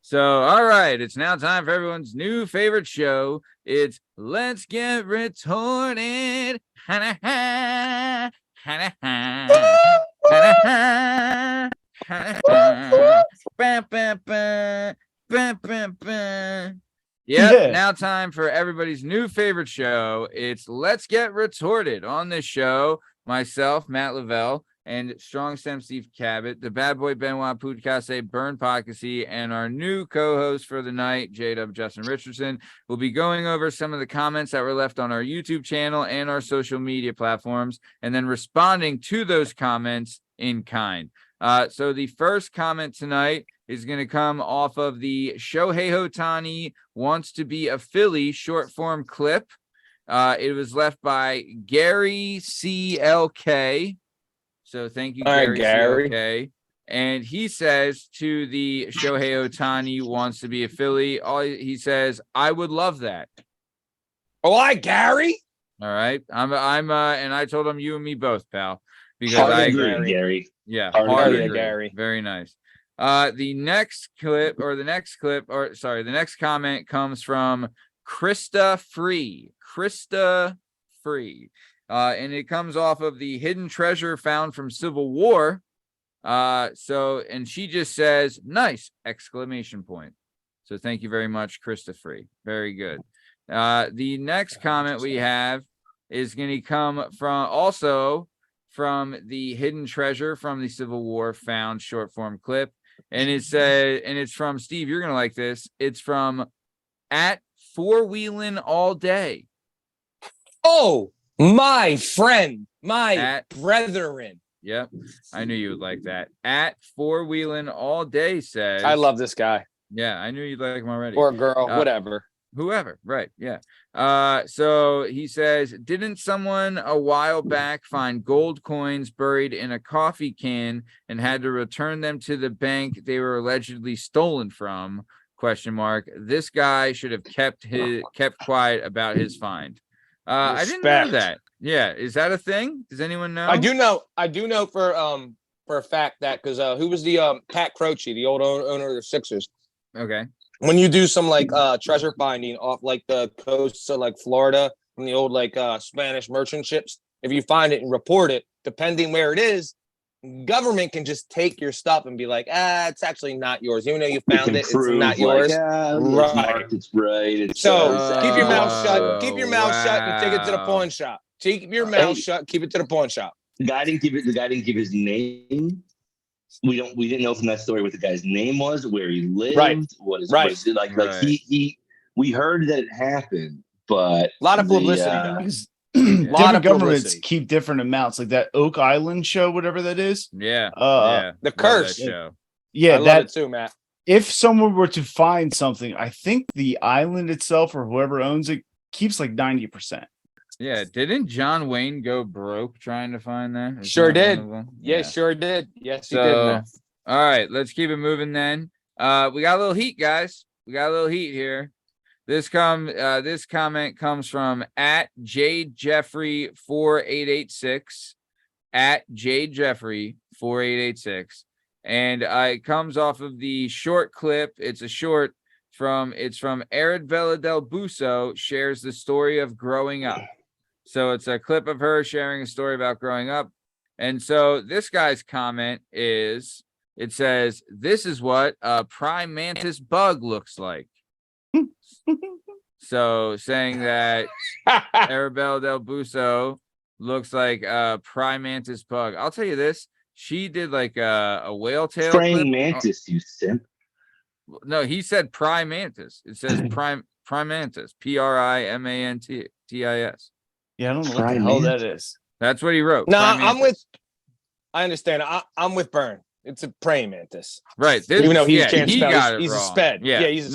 So, all right, it's now time for everyone's new favorite show. It's Let's Get Retorted. Yep, now time for everybody's new favorite show. It's Let's Get Retorted. On this show, myself, Matt Lavelle, and Strong Stem Steve Cabot, the bad boy Benoit Podcasy, Bern Podcasy, and our new co-host for the night, Jdub Justin Richardson, will be going over some of the comments that were left on our YouTube channel and our social media platforms, and then responding to those comments in kind. So the first comment tonight is going to come off of the Shohei Ohtani Wants to Be a Philly short form clip. It was left by Gary CLK. So thank you, Gary. CLK. And he says to the Shohei Ohtani Wants to Be a Philly, he says, I would love that. Oh, hi, Gary. All right. I'm and I told him you and me both, pal. Because I agree, Gary. Yeah, Gary. Very nice. The next comment comes from Krista Free. And it comes off of the hidden treasure found from Civil War. And she just says, nice, exclamation point. So thank you very much, Krista Free. Very good. The next comment we have is going to come from the hidden treasure from the Civil War found short form clip. And it's from Steve. You're going to like this. It's from @4wheelin' all day. Oh, my friend, my brethren. Yep. I knew you would like that. @4wheelin' all day says, I love this guy. Yeah, I knew you'd like him already. Or girl, whatever. Whoever, right? Yeah. So he says, didn't someone a while back find gold coins buried in a coffee can and had to return them to the bank they were allegedly stolen from? ? This guy should have kept quiet about his find. I didn't know that. Yeah, is that a thing? Does anyone know? I do know for a fact that because who was the Pat Croce, the old owner of the Sixers? Okay. When you do some like treasure finding off like the coasts of like Florida from the old like Spanish merchant ships, if you find it and report it, depending where it is, government can just take your stuff and be like, it's actually not yours. Even though you found it, it's not yours. Right. It's right. So keep your mouth shut. Keep your mouth shut and take it to the pawn shop. Keep your mouth shut. Keep it to the pawn shop. The guy didn't give his name. We didn't know from that story what the guy's name was, where he lived, what is like. We heard that it happened, but a lot of publicity. Different governments keep different amounts, like that Oak Island show, whatever that is. Yeah. The Curse show. Yeah, I love it too, Matt. If someone were to find something, I think the island itself or whoever owns it keeps like 90%. Yeah, didn't John Wayne go broke trying to find that? Sure did. Yeah, sure did. Yes, he did. Man. All right, let's keep it moving then. We got a little heat, guys. We got a little heat here. This comment comes from @JadeJeffrey4886, @JadeJeffrey4886, and it comes off of the short clip. It's from Arabella Del Buso shares the story of growing up. So it's a clip of her sharing a story about growing up. And so this guy's comment is, it says, this is what a prime mantis bug looks like. So saying that Arabella Del Buso looks like a prime mantis bug. I'll tell you this. She did like a whale tail. Praying mantis, you simp. No, he said prime mantis. It says prime mantis. PRIMANTIS. Yeah, I don't know what the hell that is. That's what he wrote. No, I understand. I'm with Bern. It's a praying mantis. Right. Even though he's a sped. Yeah, he's a sped. Yeah, he's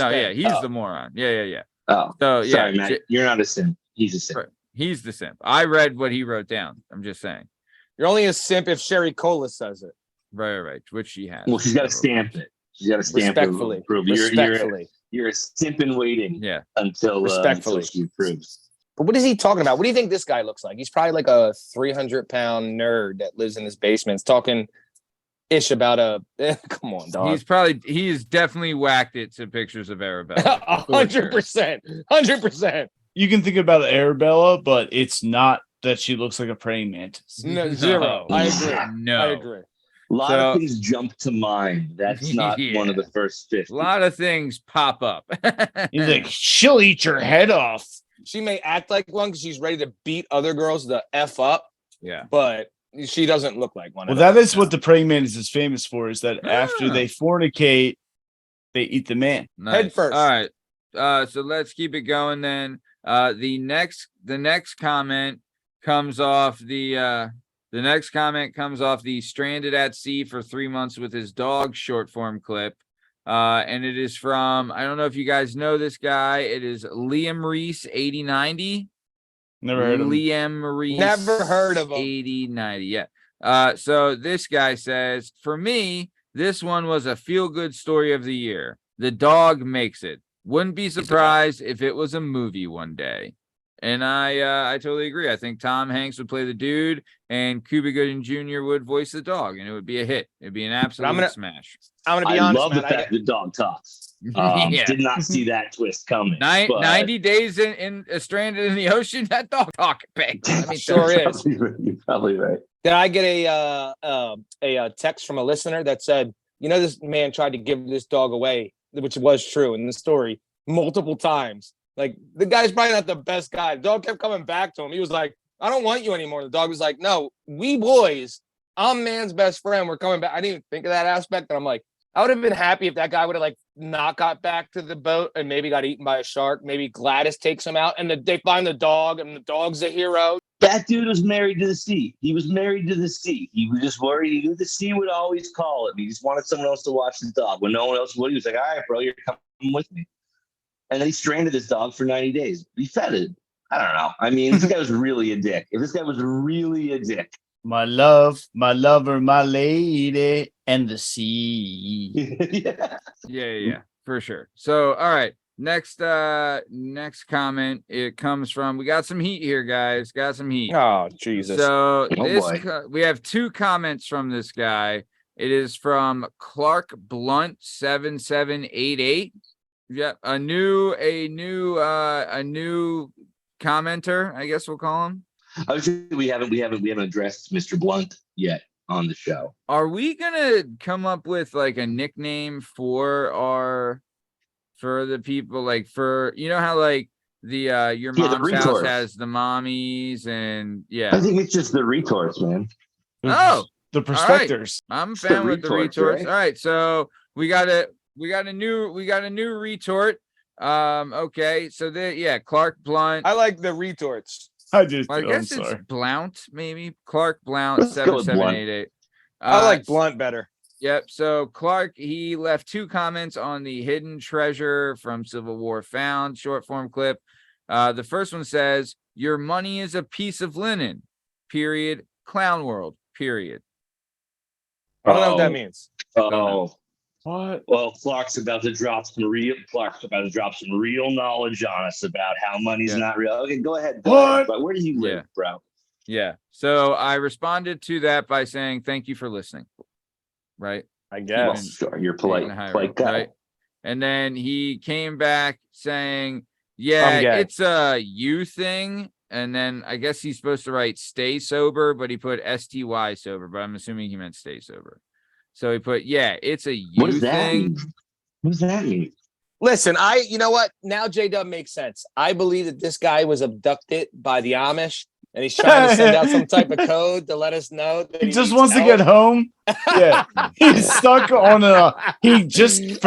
the moron. Yeah. Oh, so yeah, sorry, Matt. You're not a simp. He's a simp. Right. He's the simp. I read what he wrote down. I'm just saying. You're only a simp if Sherry Cola says it. Right. Which she has. Well, she's got to stamp it. She's got to stamp respectfully. It. Respectfully. You're a simp in waiting. Yeah. Until she approves. But what is he talking about? What do you think this guy looks like? He's probably like a 300-pound nerd that lives in his basement. He's talking ish about come on, dog. He's definitely whacked it to pictures of Arabella. 100%. You can think about Arabella, but it's not that she looks like a praying mantis. No, zero. I agree. No. I agree. A lot of things jump to mind. That's not one of the first 50. A lot of things pop up. He's like, she'll eat your head off. She may act like one because she's ready to beat other girls the F up. Yeah. But she doesn't look like one. Well, that is what the praying mantis is famous for, is that after they fornicate, they eat the man. Nice. Head first. All right. So let's keep it going then. The next comment comes off the stranded at sea for 3 months with his dog short form clip. And it is from, I don't know if you guys know this guy. It is Liam Reese 8090. Never heard of him. Liam Reese. Never heard of him. 8090. Yeah. So this guy says, for me, this one was a feel-good story of the year. The dog makes it. Wouldn't be surprised if it was a movie one day. And I totally agree. I think Tom Hanks would play the dude and Cuba Gooding Jr. would voice the dog, and it would be a hit. It'd be an absolute smash. I'm gonna be honest. I love the fact the dog talks. Did not see that twist coming. 90 days in stranded in the ocean. That dog talking big. I mean, sure is. You're probably right. Did I get a text from a listener that said, this man tried to give this dog away, which was true in the story multiple times. Like, the guy's probably not the best guy. The dog kept coming back to him. He was like, I don't want you anymore. The dog was like, no, we boys, I'm man's best friend. We're coming back. I didn't even think of that aspect. And I'm like, I would have been happy if that guy would have not got back to the boat and maybe got eaten by a shark. Maybe Gladys takes him out and they find the dog and the dog's a hero. That dude was married to the sea. He was married to the sea. He was just worried. He knew the sea would always call him. He just wanted someone else to watch the dog. When no one else would, he was like, all right, bro, you're coming with me. And then he stranded his dog for 90 days. He fed it. I don't know. I mean, this guy was really a dick. If this guy was really a dick. My love, my lover, my lady, and the sea. Yeah, for sure. So, all right. Next comment. It comes from, we got some heat here, guys. Got some heat. Oh, Jesus. So we have 2 comments from this guy. It is from Clark Blunt 7788. Yeah, a new commenter, I guess we'll call him. I would say we haven't addressed Mr. Blunt yet on the show. Are we gonna come up with like a nickname for the people, like for how like the your mom's the house has the mommies and I think it's just the retorts, man. Oh, the prospectors. Right. I'm a fan with the retorts. Right? All right, so we got a new retort. Okay, so Clark Blunt. I like the retorts. I just I guess it's Blount, maybe Clark Blount 7788. I like Blunt better. Yep. So Clark, he left 2 comments on the hidden treasure from Civil War found short form clip. The first one says, "Your money is a piece of linen. Period. Clown world. Period." I don't know what that means. Oh. What? Well, Clark's about to drop some real knowledge on us about how money's not real. Okay, go ahead. But where do you live, bro? Yeah. So I responded to that by saying, "Thank you for listening." Right. I guess. Well, sure, you're polite guy. Right? And then he came back saying, "Yeah, it's a you thing." And then I guess he's supposed to write "stay sober," but he put STY sober. But I'm assuming he meant "stay sober." So he put, it's a you thing. What does that mean? Listen, you know what? Now Jdub makes sense. I believe that this guy was abducted by the Amish, and he's trying to send out some type of code to let us know that he just wants to get home. Yeah, he's stuck on for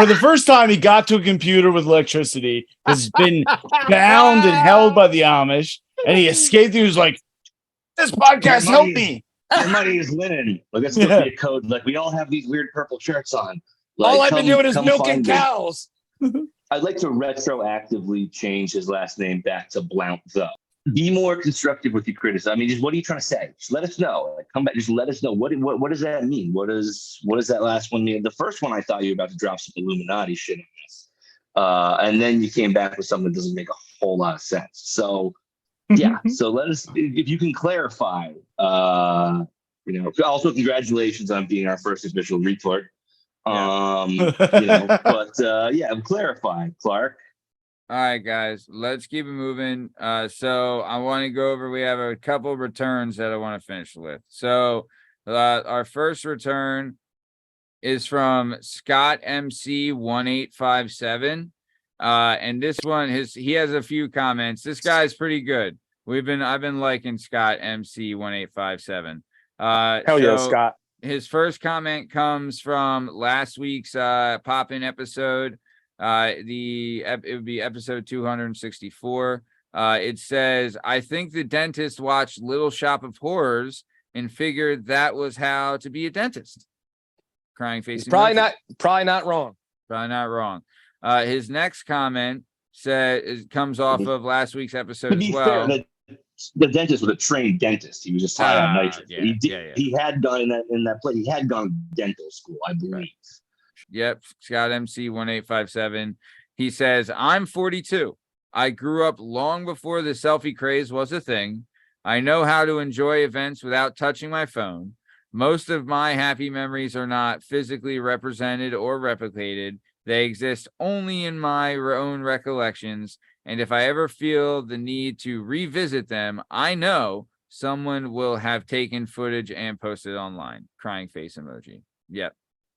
the first time he got to a computer with electricity. Has been bound and held by the Amish, and he escaped. He was like, "This podcast helped me." Your money is linen. Like, that's supposed to be a code. Like, we all have these weird purple shirts on. Like, all I've been doing is milking cows. I'd like to retroactively change his last name back to Blount, though. Be more constructive with your criticism. I mean, just what are you trying to say? Just let us know. Like, come back. Just let us know. What does that mean? What does that last one mean? The first one, I thought you were about to drop some Illuminati shit on this, and then you came back with something that doesn't make a whole lot of sense. So. Yeah, so let us, if you can clarify Also congratulations on being our first official retort. Yeah. But I'm clarifying, Clark. All right, guys, let's keep it moving. So I want to go over, we have a couple returns that I want to finish with. So our first return is from Scott MC 1857. And this one, he has a few comments. This guy's pretty good. I've been liking Scott MC 1857. Hell yeah, Scott. His first comment comes from last week's pop-in episode. It would be episode 264. It says, I think the dentist watched Little Shop of Horrors and figured that was how to be a dentist. Crying face. Probably not wrong. Probably not wrong. His next comment comes off of last week's episode as well. Fair, the dentist was a trained dentist. He was just high on nitrous. He had done in that place. He had gone to dental school, I believe. Right. Yep, Scott MC 1857. He says, I'm 42. I grew up long before the selfie craze was a thing. I know how to enjoy events without touching my phone. Most of my happy memories are not physically represented or replicated. They exist only in my own recollections. And if I ever feel the need to revisit them, I know someone will have taken footage and posted online. Crying face emoji. Yep.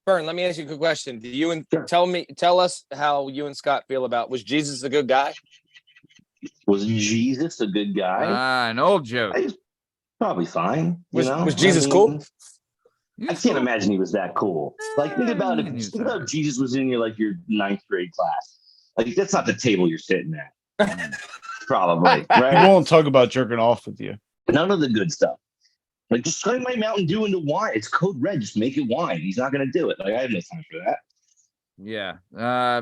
Bern, let me ask you a quick question. Tell us how you and Scott feel about, was Jesus a good guy? Was Jesus a good guy? An old joke. Probably fine. Was Jesus cool? I can't imagine he was that cool. Like, think about it. Think about Jesus was in your ninth grade class. Like, that's not the table you're sitting at. Probably, right? He won't talk about jerking off with you. None of the good stuff. Like, just turn my Mountain Dew into wine. It's code red. Just make it wine. He's not going to do it. Like, I have no time for that. Yeah.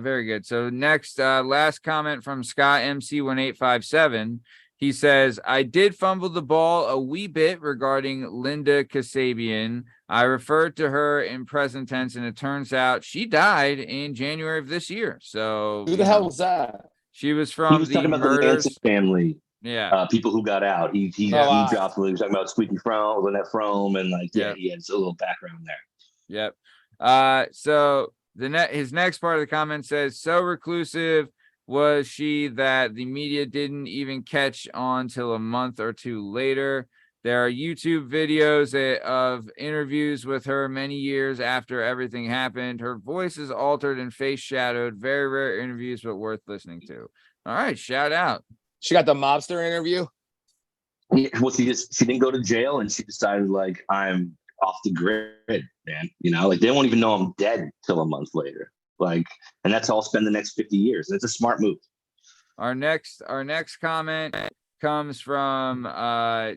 Very good. So next, last comment from Scott MC 1857. He says, I did fumble the ball a wee bit regarding Linda Kasabian. I referred to her in present tense, and it turns out she died in January of this year. So who the hell was that? She was from the talking about the Manson family. Yeah. People who got out. He dropped. He was talking about Squeaky Fromm, Lynette Frome, and he had a little background there. Yep. So his next part of the comment says, so reclusive was she that the media didn't even catch on till a month or two later. There are YouTube videos of interviews with her many years after everything happened. Her voice is altered and face shadowed. Very rare interviews, but worth listening to. All right, shout out. She got the mobster interview. Yeah, well, she didn't go to jail, and she decided I'm off the grid, man. They won't even know I'm dead till a month later. And that's how I'll spend the next 50 years. It's a smart move. Our next comment comes from our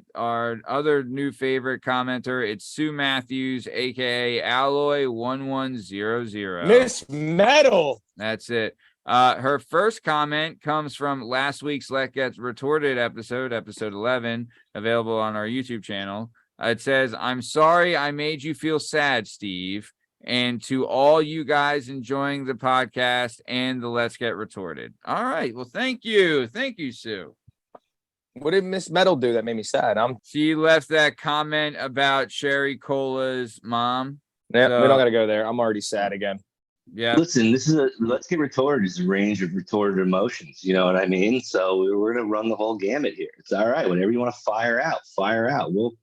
other new favorite commenter. It's Sue Matthews, aka Alloy 1100. Miss Metal. That's it. Her first comment comes from last week's Let Get Retorted episode 11, available on our YouTube channel. It says, I'm sorry I made you feel sad, Steve. And to all you guys enjoying the podcast and the Let's Get Retorted. All right. Well, thank you. Thank you, Sue. What did Miss Metal do that made me sad? She left that comment about Sherry Cola's mom. Yeah, we don't got to go there. I'm already sad again. Yeah. Listen, Let's Get Retorted is a range of retorted emotions. You know what I mean? So we're going to run the whole gamut here. It's all right. Whatever you want to fire out. We'll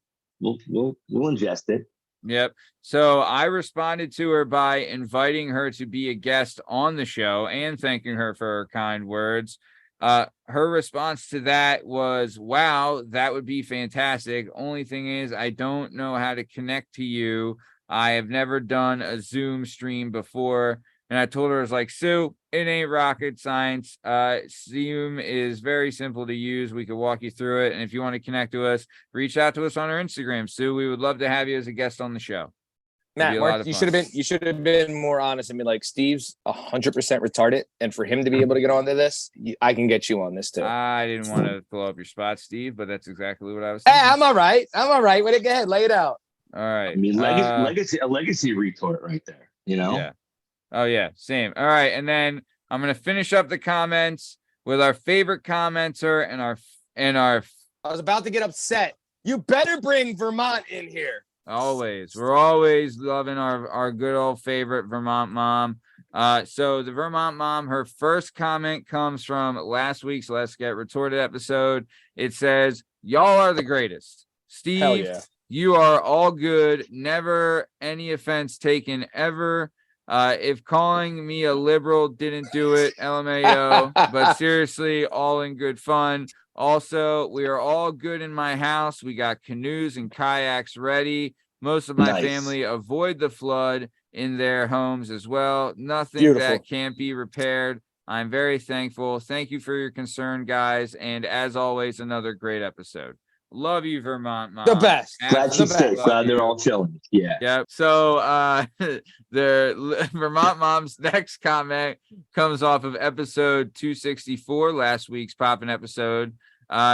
ingest it. Yep. So I responded to her by inviting her to be a guest on the show and thanking her for her kind words. Her response to that was, wow, that would be fantastic. Only thing is, I don't know how to connect to you. I have never done a Zoom stream before. And I told her, I was like, Sue, it ain't rocket science. Zoom is very simple to use. We could walk you through it. And if you want to connect to us, reach out to us on our Instagram. Sue, we would love to have you as a guest on the show. Matt, you should have been more honest and be like, Steve's 100% retarded. And for him to be able to get onto this, I can get you on this too. I didn't want to blow up your spot, Steve, but that's exactly what I was thinking. Hey, I'm all right. Go ahead, lay it out. All right. I mean, a legacy retort right there, Yeah. Oh, yeah, same. All right, and then I'm going to finish up the comments with our favorite commenter and our. I was about to get upset. You better bring Vermont in here. Always. We're always loving our good old favorite Vermont mom. So the Vermont mom, her first comment comes from last week's Let's Get Retorted episode. It says, y'all are the greatest. Steve, you are all good. Never any offense taken ever. If calling me a liberal didn't do it, LMAO, but seriously, all in good fun. Also, we are all good in my house. We got canoes and kayaks ready. Most of my family avoid the flood in their homes as well. Nothing that can't be repaired. I'm very thankful. Thank you for your concern, guys. And as always, another great episode. Love you, Vermont mom. The best. Glad she's safe. Glad they're all chilling. Yeah. Yep. So the Vermont mom's next comment comes off of episode 264, last week's poppin' episode.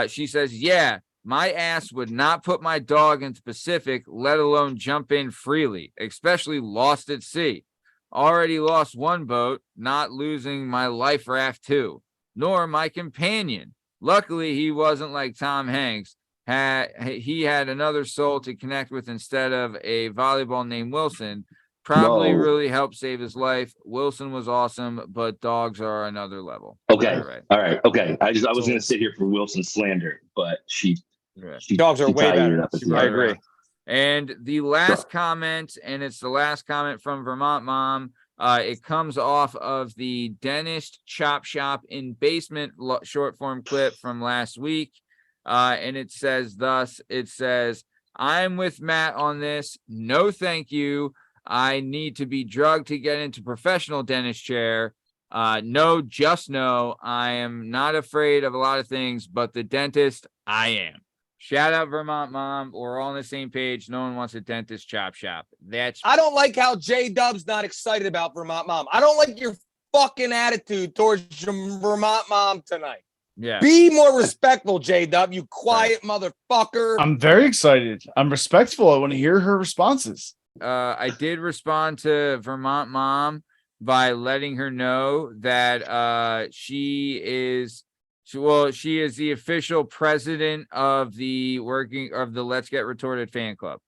She says, yeah, my ass would not put my dog into Pacific, let alone jump in freely, especially lost at sea. Already lost one boat, not losing my life raft too, nor my companion. Luckily, he wasn't like Tom Hanks. He had another soul to connect with instead of a volleyball named Wilson. Probably really helped save his life. Wilson was awesome, but dogs are another level. Okay. All right. Okay. I was going to sit here for Wilson slander, but she dogs are way better. I agree. And the last comment, and it's the last comment from Vermont mom. It comes off of the Dentist Chop Shop in Basement short form clip from last week. And it says thus, I'm with Matt on this. No, thank you. I need to be drugged to get into professional dentist chair. No, just no. I am not afraid of a lot of things, but the dentist, I am. Shout out Vermont mom. We're all on the same page. No one wants a dentist chop shop. I don't like how Jdub's not excited about Vermont mom. I don't like your fucking attitude towards your Vermont mom tonight. Yeah. Be more respectful, Jdub, you quiet motherfucker. I'm very excited. I'm respectful. I want to hear her responses. I did respond to Vermont mom by letting her know that she is the official president of the Let's Get Retorted fan club.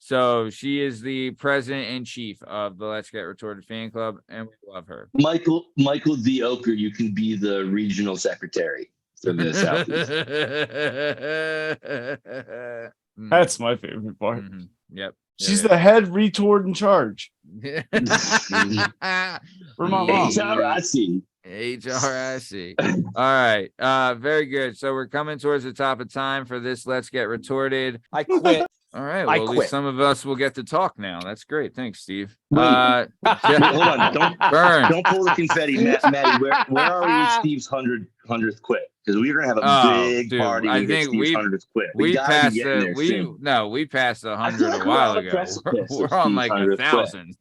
So she is the president and chief of the Let's Get Retorted fan club, and we love her. Michael the Oker, you can be the regional secretary for the Southeast. That's my favorite part. Mm-hmm. Yep. She's the head retort in charge. HRIC. All right. Very good. So we're coming towards the top of time for this Let's Get Retorted. I quit. All right. Well, at least some of us will get to talk now. That's great. Thanks, Steve. Wait, hold on. Don't pull the confetti, Matty. Where are we with Steve's 100th quit? Because we're gonna have a big party. I think we 100th quit. We passed we passed 100 a while ago. We're on like 1,000.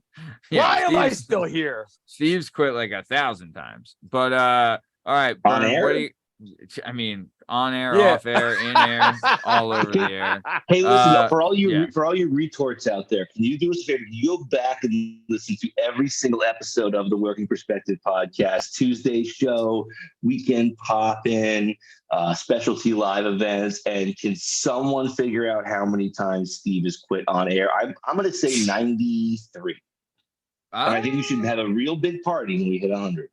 Yeah, why am I still here? Steve's quit like 1,000 times. But all right, on air. On air, off air, in air, all over the air. Hey, listen, for all you retorts out there, can you do us a favor? You go back and listen to every single episode of the Working Perspective podcast, Tuesday show, weekend pop-in, specialty live events, and can someone figure out how many times Steve has quit on air? I'm going to say 93. And I think we should have a real big party when we hit 100.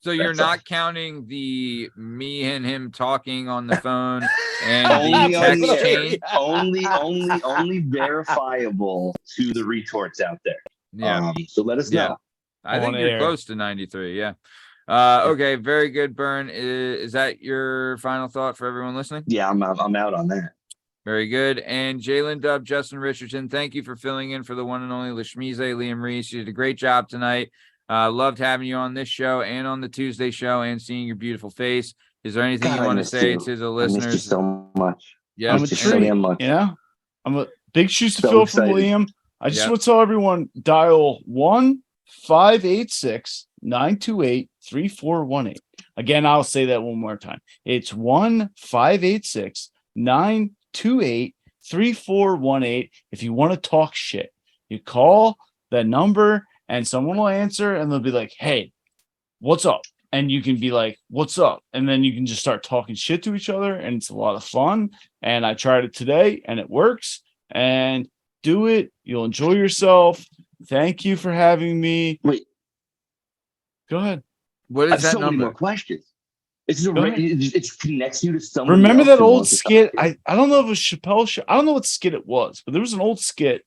So you're not counting the me and him talking on the phone and the text chain? Only verifiable to the retorts out there. Yeah. So let us know. I think you're close to 93. Yeah. Okay. Very good, Bern. Is that your final thought for everyone listening? Yeah, I'm out on that. Very good. And Jdub, Justin Richardson, thank you for filling in for the one and only Lasmeeshma, Liam Reese. You did a great job tonight. Loved having you on this show and on the Tuesday show and seeing your beautiful face. Is there anything you want to say to the listeners? I missed you so much. Yeah, I'm a treat. Yeah, I'm a big shoes to fill from Liam. I just want to tell everyone, dial 1-586-928-3418. Again, I'll say that one more time. It's 1-586-928-3418. If you want to talk shit, you call that number and someone will answer and they'll be like, hey, what's up? And you can be like, what's up? And then you can just start talking shit to each other. And it's a lot of fun. And I tried it today and it works. And Do it. You'll enjoy yourself. Thank you for having me. Wait. Go ahead. What I is have that so many number? more questions. It connects you to someone. Remember that old skit? I I don't know if it was Chappelle show. I don't know what skit it was, but there was an old skit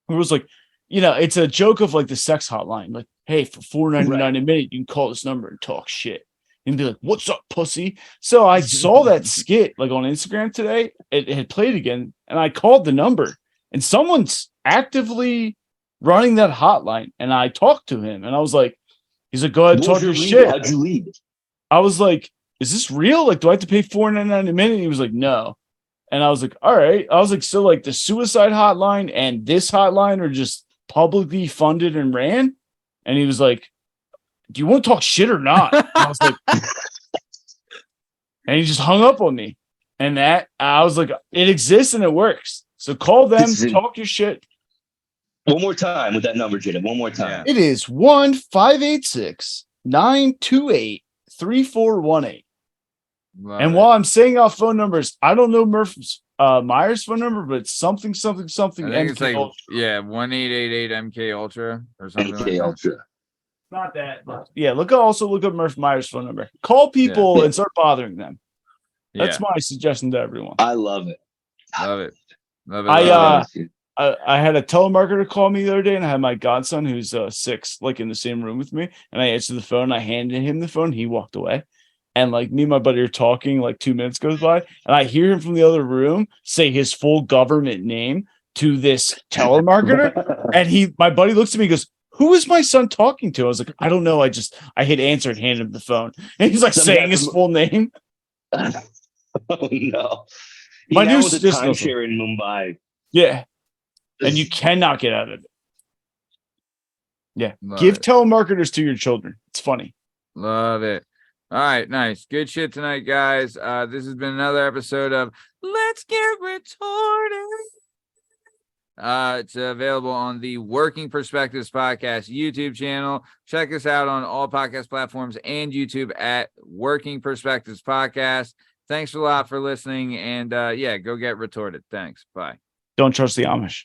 where it was like, it's a joke of like the sex hotline. Like, hey, for $4.99 a minute, you can call this number and talk shit. And be like, what's up, pussy? So I saw that skit like on Instagram today. It had played again, and I called the number, and someone's actively running that hotline. And I talked to him, and I was like, he's like, go ahead, talk your shit. How'd you lead? I was like, is this real? Like, do I have to pay $4.99 a minute? And he was like, no. And I was like, all right. I was like, so like the suicide hotline and this hotline are just publicly funded and ran? And he was like, do you want to talk shit or not? And I was like, and he just hung up on me. And that I was like, it exists and it works. So call them, talk your shit. One more time with that number, Jdub. One more time. It is 1-586-928-3418. And while I'm saying our phone numbers, I don't know Murph's Myers phone number, but it's something. I think it's like Ultra. 1-888 MK Ultra or something MK like that. Ultra. Not that, but yeah. Look up Murph Myers phone number. Call people and start bothering them. That's my suggestion to everyone. I love it. Love it. I had a telemarketer call me the other day, and I had my godson who's 6, like in the same room with me, and I answered the phone. I handed him the phone. He walked away. And like me and my buddy are talking, like 2 minutes goes by, and I hear him from the other room say his full government name to this telemarketer. And my buddy looks at me and goes, who is my son talking to? I was like, I don't know. I hit answer and handed him the phone. And he's like saying his full name. Oh no. My new timeshare in Mumbai. Yeah. And you cannot get out of it. Yeah. Love Give it. telemarketers to your children. It's funny. Love it. All right, nice. Good shit tonight, guys. This has been another episode of Let's Get Retorted. It's available on the Working Perspectives Podcast YouTube channel. Check us out on all podcast platforms and YouTube at Working Perspectives Podcast. Thanks a lot for listening. And go get retorted. Thanks. Bye. Don't trust the Amish.